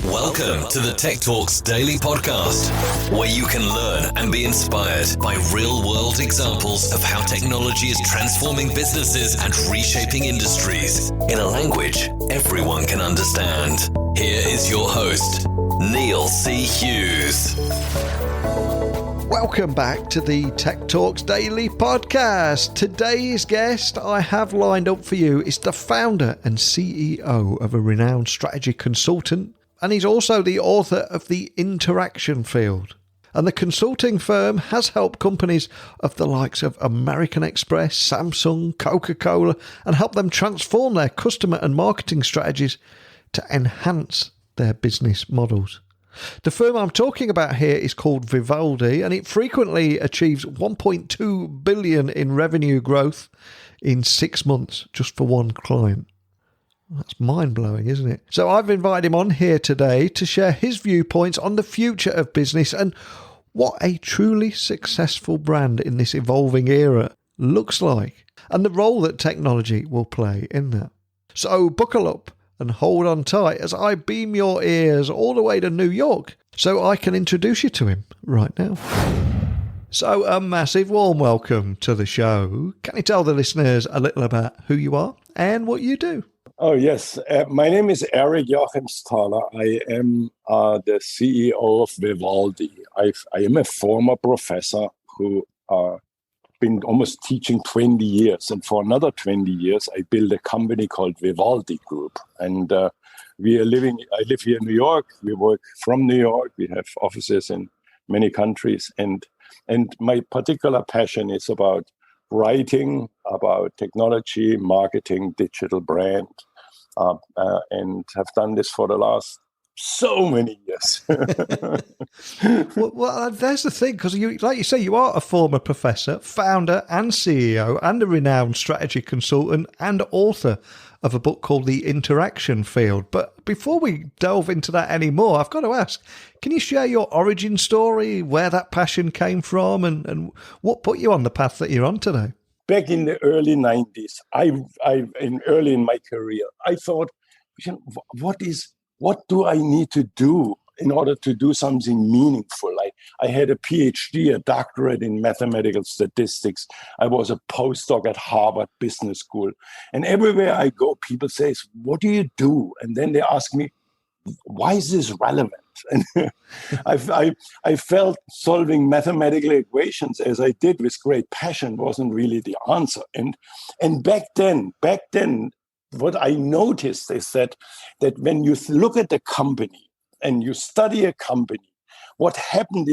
Welcome to the Tech Talks Daily Podcast, where you can learn and be inspired by real-world examples of how technology is transforming businesses and reshaping industries in a language everyone can understand. Here is your host, Neil C. Hughes. Welcome back to the Tech Talks Daily Podcast. Today's guest I have lined up for you is the founder and CEO of a renowned strategy consultant, and he's also the author of The Interaction Field. And the consulting firm has helped companies of the likes of American Express, Samsung, Coca-Cola, and help them transform their customer and marketing strategies to enhance their business models. The firm I'm talking about here is called Vivaldi, and it frequently achieves 1.2 billion in revenue growth in 6 months just for one client. That's mind-blowing, isn't it? So I've invited him on here today to share his viewpoints on the future of business and what a truly successful brand in this evolving era looks like, and the role that technology will play in that. So buckle up and hold on tight as I beam your ears all the way to New York so I can introduce you to him right now. So a massive warm welcome to the show. Can you tell the listeners a little about who you are and what you do? Oh, yes. My name is Erich Joachimsthaler. I am the CEO of Vivaldi. I am a former professor who been almost teaching 20 years. And for another 20 years, I built a company called Vivaldi Group. And I live here in New York. We work from New York. We have offices in many countries. And my particular passion is about writing, about technology, marketing, digital brand, and have done this for the last so many years. well, there's the thing, because like you say, you are a former professor, founder and CEO, and a renowned strategy consultant and author of a book called The Interaction Field. But before we delve into that anymore, I've got to ask, can you share your origin story, where that passion came from, and what put you on the path that you're on today? Back in the early 90s, early in my career, I thought, what do I need to do in order to do something meaningful? I had a PhD, a doctorate in mathematical statistics. I was a postdoc at Harvard Business School. And everywhere I go, people say, what do you do? And then they ask me, why is this relevant? And I felt solving mathematical equations as I did with great passion wasn't really the answer. And back then, what I noticed is that when you look at the company and you study a company, what happened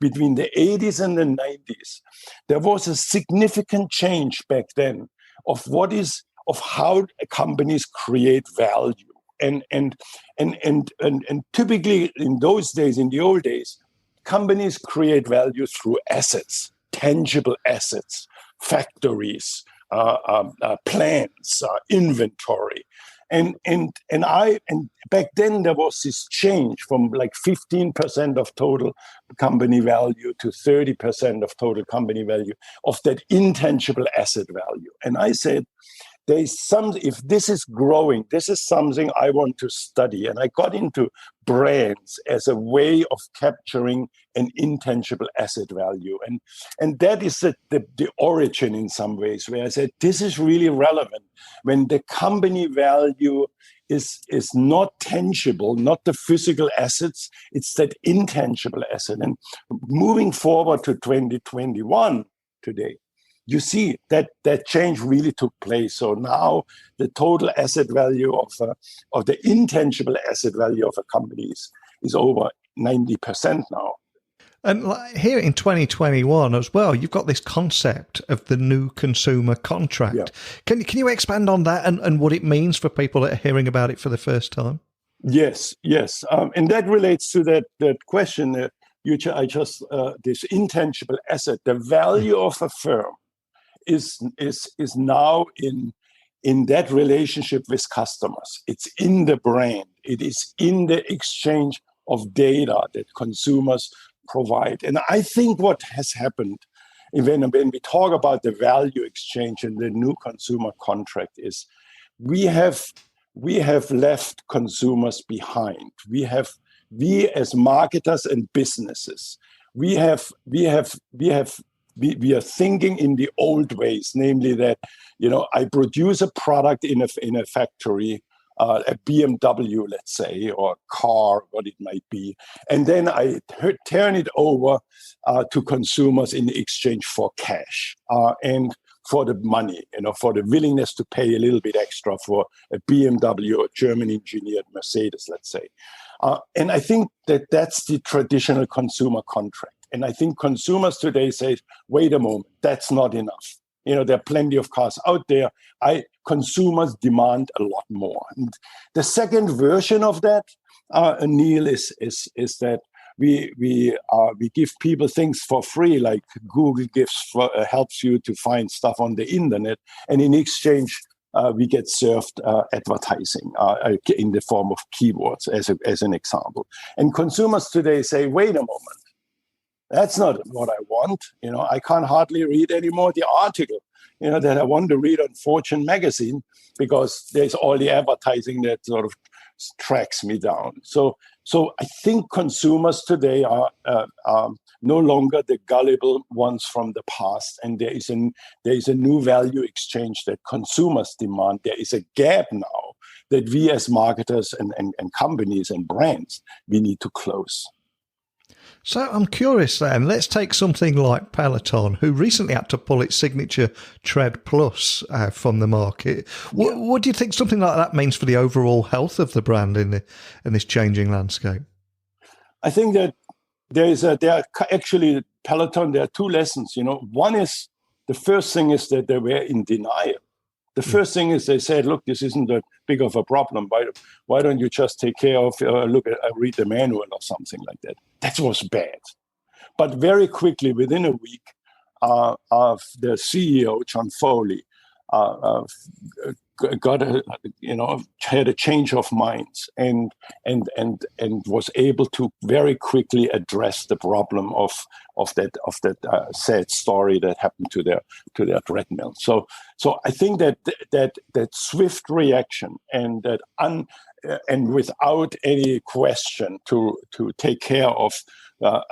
between the 80s and the 90s, there was a significant change back then of how companies create value. And typically in those days, in the old days, companies create value through assets, tangible assets, factories, plants, inventory, and back then there was this change from like 15% of total company value to 30% of total company value of that intangible asset value. And I said, if this is growing, this is something I want to study. And I got into brands as a way of capturing an intangible asset value. And that is the origin in some ways, where I said, this is really relevant when the company value is not tangible, not the physical assets, it's that intangible asset. And moving forward to 2021 today, you see that change really took place. So now the total asset value of the intangible asset value of a company is over 90% now. And here in 2021 as well, you've got this concept of the new consumer contract. Yeah. Can you expand on that and what it means for people that are hearing about it for the first time? Yes. And that relates to that question that this intangible asset, the value of a firm is now in that relationship with customers. It's in the brand. It is in the exchange of data that consumers provide. And I think what has happened when we talk about the value exchange and the new consumer contract is we have we have left consumers behind. We as marketers and businesses, we are thinking in the old ways, namely that, I produce a product in a factory, a BMW, let's say, or a car, what it might be, and then I turn it over to consumers in exchange for cash and for the money, for the willingness to pay a little bit extra for a BMW or German-engineered Mercedes, let's say. And I think that's the traditional consumer contract. And I think consumers today say, wait a moment, that's not enough. There are plenty of cars out there. Consumers demand a lot more. And the second version of that, Neil, is that we give people things for free, like Google helps you to find stuff on the internet, and in exchange, we get served advertising in the form of keywords, as an example. And consumers today say, wait a moment. That's not what I want. I can't hardly read anymore the article, that I want to read on Fortune magazine, because there's all the advertising that sort of tracks me down. So I think consumers today are no longer the gullible ones from the past, and there is a new value exchange that consumers demand. There is a gap now that we as marketers and companies and brands, we need to close. So I'm curious then, let's take something like Peloton, who recently had to pull its signature Tread Plus from the market. Yeah. What do you think something like that means for the overall health of the brand in this changing landscape? I think that there are actually, Peloton, there are two lessons. One is, the first thing is that they were in denial. The first thing is they said, look, this isn't that big of a problem. Why don't you just take care of, read the manual or something like that? That was bad. But very quickly, within a week, of the CEO, John Foley, had a change of minds and was able to very quickly address the problem of that sad story that happened to their treadmill. So I think that swift reaction and that and without any question to take care of the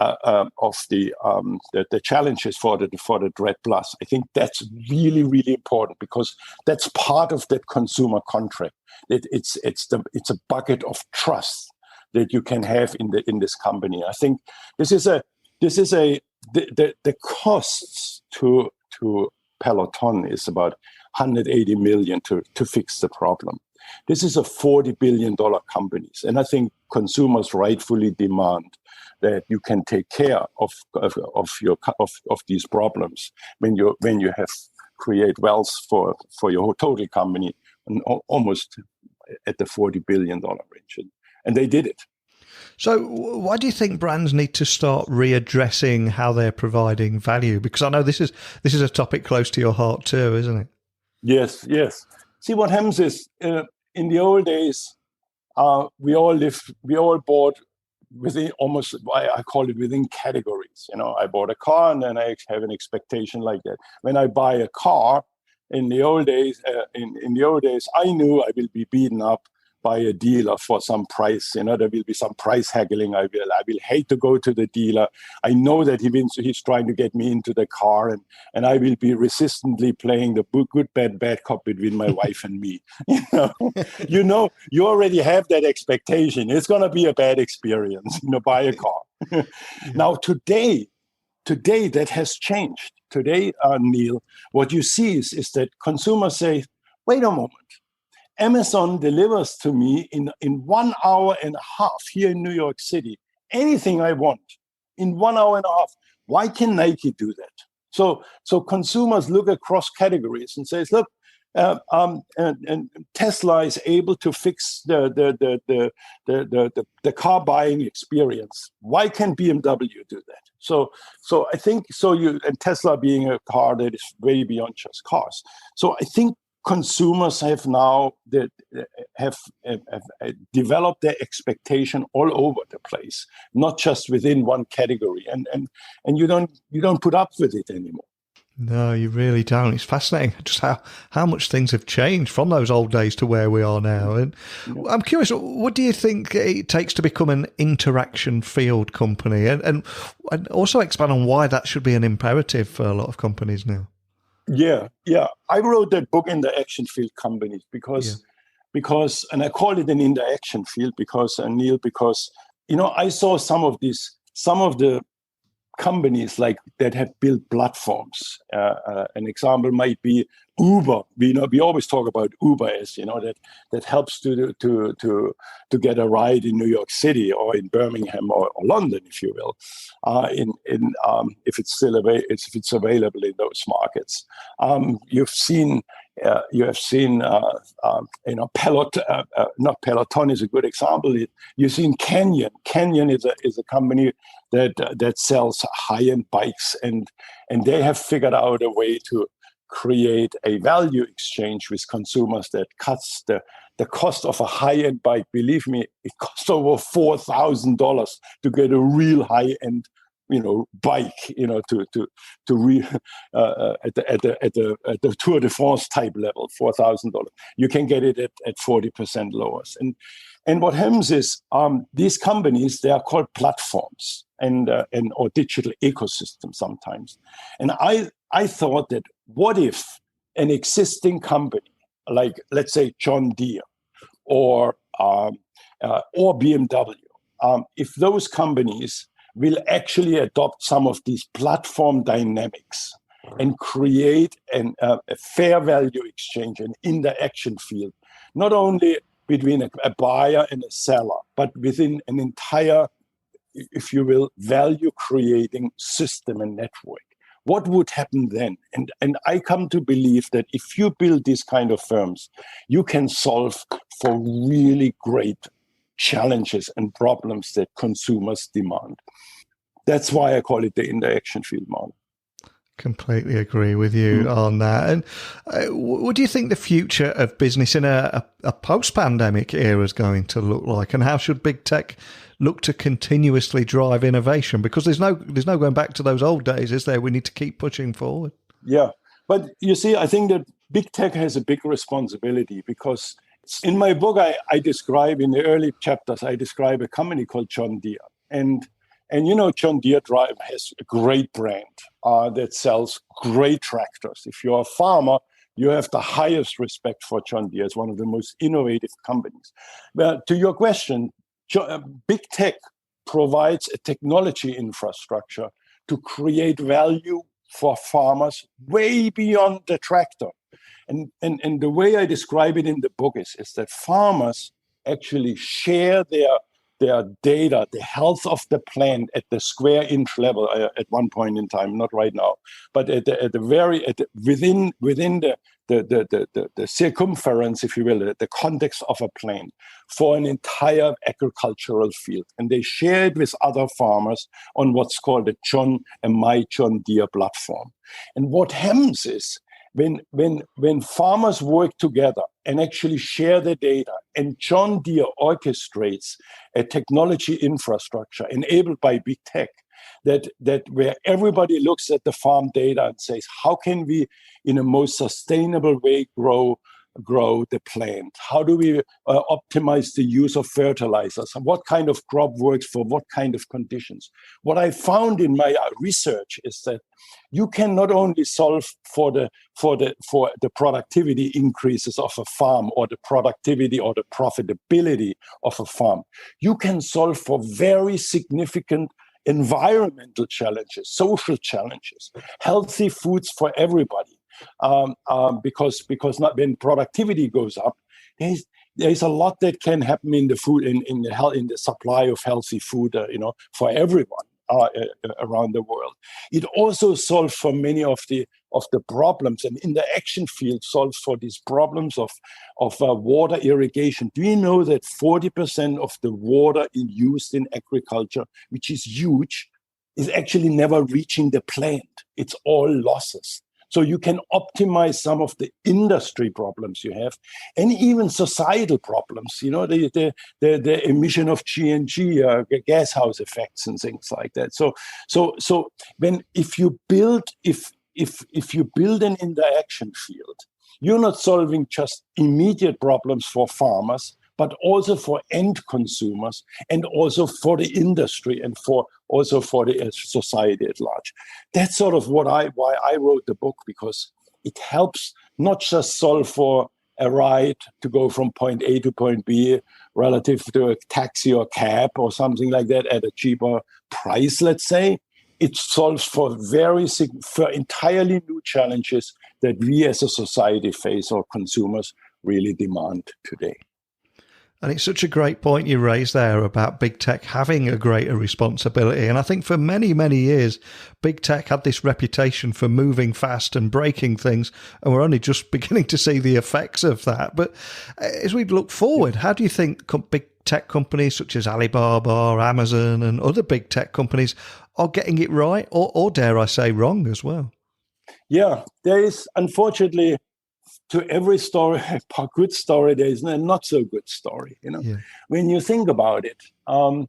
challenges for the Tread Plus. I think that's really, really important, because that's part of that consumer contract. It's a bucket of trust that you can have in this company. I think the costs to Peloton is about $180 million to fix the problem. This is a $40 billion company, and I think consumers rightfully demand that you can take care of these problems when you have create wealth for your total company, and almost at the $40 billion range, and they did it. So why do you think brands need to start readdressing how they're providing value? Because I know this is a topic close to your heart too, isn't it? Yes. See, what happens is, in the old days, we all bought within almost, I call it within categories. I bought a car and then I have an expectation like that. When I buy a car, in the old days, I knew I will be beaten up by a dealer for some price. There will be some price haggling. I will hate to go to the dealer. I know that he's trying to get me into the car, and I will be resistantly playing the good, bad cop between my wife and me. You already have that expectation. It's going to be a bad experience. Buy a car. Now, today that has changed. Today, Neil, what you see is that consumers say, wait a moment. Amazon delivers to me in 1 hour and a half here in New York City anything I want in 1 hour and a half. Why can Nike do that? So consumers look across categories and says, look, and Tesla is able to fix the car buying experience. Why can't BMW do that? So I think and Tesla being a car that is way beyond just cars. So I think consumers have now have developed their expectation all over the place, not just within one category, and you don't put up with it anymore. No, you really don't. It's fascinating just how much things have changed from those old days to where we are now. And I'm curious, what do you think it takes to become an interaction field company? And also expand on why that should be an imperative for a lot of companies now. Yeah. I wrote that book, Interaction Field Companies, because, and I call it an interaction field because, Neil, because, I saw some of the companies like that have built platforms. An example might be Uber. We always talk about Uber as that helps to get a ride in New York City or in Birmingham or London, if you will, if it's still available in those markets. You have seen Peloton. Not Peloton is a good example. You've seen Canyon. Canyon is a company that sells high-end bikes, and they have figured out a way to create a value exchange with consumers that cuts the cost of a high-end bike. Believe me, it costs over $4,000 to get a real high-end bike, at the Tour de France type level, $4,000. You can get it at 40% lower. And what happens is these companies, they are called platforms and or digital ecosystems sometimes. And I thought that what if an existing company like, let's say, John Deere or BMW, if those companies will actually adopt some of these platform dynamics and create a fair value exchange, an interaction field, not only between a buyer and a seller, but within an entire, if you will, value creating system and network. What would happen then? And I come to believe that if you build these kind of firms, you can solve for really great challenges and problems that consumers demand. That's why I call it the interaction field model. Completely agree with you on that. And what do you think the future of business in a post-pandemic era is going to look like? And how should big tech look to continuously drive innovation? Because there's no going back to those old days, is there? We need to keep pushing forward. Yeah. But you see, I think that big tech has a big responsibility because in my book, I describe, in the early chapters, I describe a company called John Deere. And John Deere has a great brand that sells great tractors. If you're a farmer, you have the highest respect for John Deere. It's one of the most innovative companies. But to your question, big tech provides a technology infrastructure to create value for farmers way beyond the tractor. And the way I describe it in the book is that farmers actually share their data, the health of the plant at the square inch level at one point in time, not right now, but within the circumference, if you will, the context of a plant for an entire agricultural field, and they share it with other farmers on what's called a My John Deere platform. And what happens is when farmers work together and actually share the data, and John Deere orchestrates a technology infrastructure enabled by big tech, that where everybody looks at the farm data and says, how can we, in a most sustainable way, grow the plant? How do we optimize the use of fertilizers? What kind of crop works for what kind of conditions? What I found in my research is that you can not only solve for the productivity increases of a farm or the productivity or the profitability of a farm, you can solve for very significant environmental challenges, social challenges, healthy foods for everybody. Because not when productivity goes up, there's a lot that can happen in the food in the supply of healthy food, for everyone around the world. It also solves for many of the problems, and in the action field solves for these problems of water irrigation. Do you know that 40% of the water used in agriculture, which is huge, is actually never reaching the plant? It's all losses. So you can optimize some of the industry problems you have, and even societal problems. The emission of GHG, gas house effects, and things like that. So if if you build an interaction field, you're not solving just immediate problems for farmers, but also for end consumers and also for the industry and also for the society at large. That's sort of why I wrote the book, because it helps not just solve for a ride to go from point A to point B relative to a taxi or cab or something like that at a cheaper price, let's say. It solves for entirely new challenges that we as a society face, or consumers really demand today. And it's such a great point you raised there about big tech having a greater responsibility. And I think for many, many years, big tech had this reputation for moving fast and breaking things. And we're only just beginning to see the effects of that. But as we look forward, how do you think big tech companies such as Alibaba, Amazon, and other big tech companies are getting it right, or dare I say wrong as well? Yeah, there is, unfortunately, to every story, a good story, there is a not so good story. When you think about it, I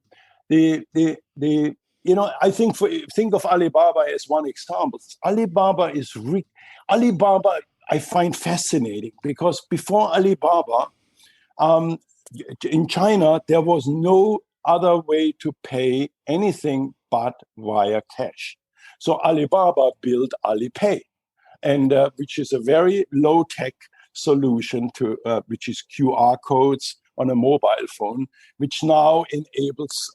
think of Alibaba as one example. Alibaba, I find fascinating, because before Alibaba, in China, there was no other way to pay anything but via cash. So Alibaba built Alipay, and which is a very low-tech solution which is QR codes on a mobile phone, which now enables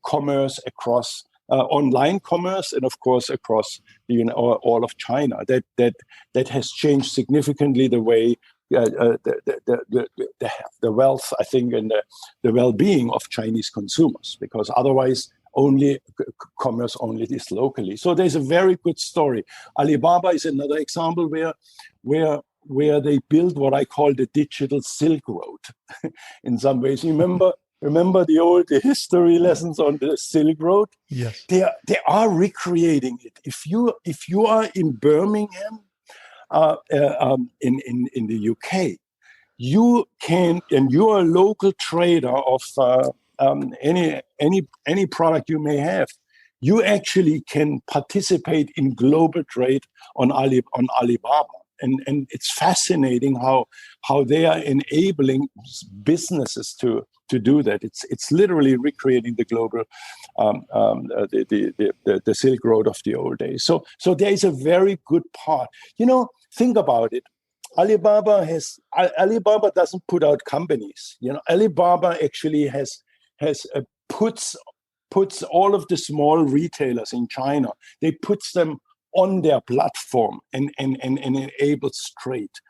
commerce across online commerce, and of course across all of China. That has changed significantly the way the wealth, I think, and the well-being of Chinese consumers, because otherwise commerce only is locally. So there's a very good story. Alibaba is another example where they build what I call the digital Silk Road. In some ways, remember the old history lessons on the Silk Road? Yes, they are recreating it. If you are in Birmingham, in the UK, you can, and you're a local trader of any product you may have, you actually can participate in global trade on Alibaba. And it's fascinating how they are enabling businesses to do that. It's literally recreating the global the Silk Road of the old days. So there is a very good part. Think about it. Alibaba doesn't put out companies. Alibaba actually puts all of the small retailers in China. They puts them on their platform and enables trade.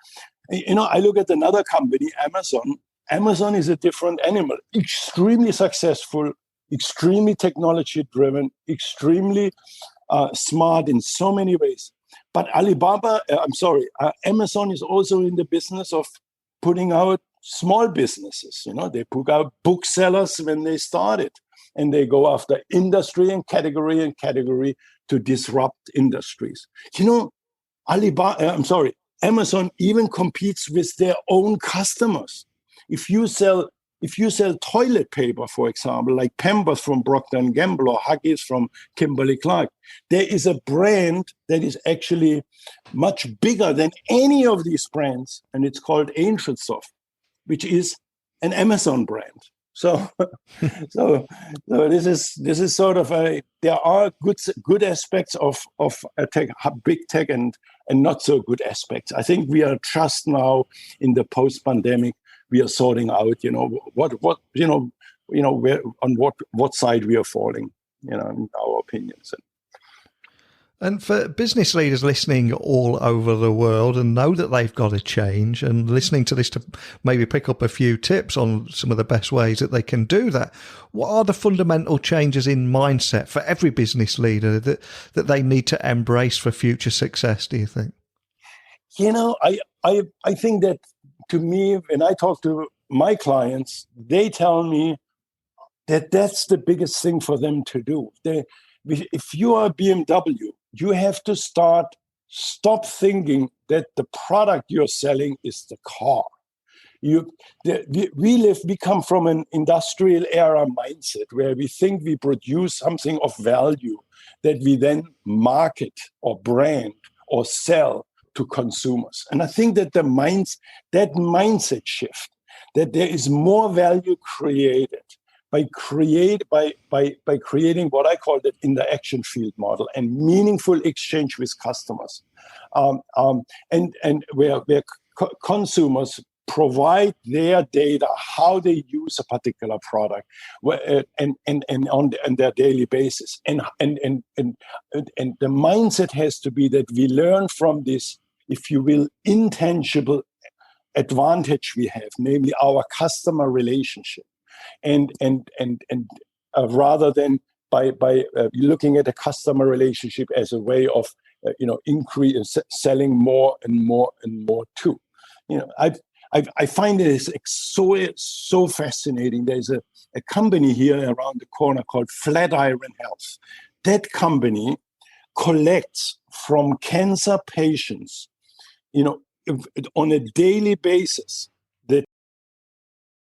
I look at another company, Amazon. Amazon is a different animal. Extremely successful, extremely technology-driven, extremely smart in so many ways. But Amazon is also in the business of putting out small businesses. They put out booksellers when they started, and they go after industry and category to disrupt industries. Amazon even competes with their own customers. If you sell toilet paper, for example, like Pampers from Procter & Gamble or Huggies from Kimberly-Clark, there is a brand that is actually much bigger than any of these brands, and it's called Angel Soft, which is an Amazon brand. So this is sort of there are good aspects of big tech and not so good aspects. I think we are just now in the post-pandemic. We are sorting out, where on what side we are falling, in our opinions. And for business leaders listening all over the world and know that they've got to change, and listening to this to maybe pick up a few tips on some of the best ways that they can do that, what are the fundamental changes in mindset for every business leader that they need to embrace for future success, do you think? I think that, to me, when I talk to my clients, they tell me that that's the biggest thing for them to do. If you are BMW, you have to stop thinking that the product you're selling is the car. We come from an industrial era mindset where we think we produce something of value that we then market or brand or sell to consumers. And I think that that mindset shift, that there is more value created by creating what I call the interaction field model and meaningful exchange with customers, and where consumers provide their data, how they use a particular product, and on their daily basis, and the mindset has to be that we learn from this, if you will, intangible advantage we have, namely our customer relationship, and rather than by looking at a customer relationship as a way of selling more and more and more too. I find it so fascinating. There's a company here around the corner called Flatiron Health. That company collects from cancer patients, on a daily basis,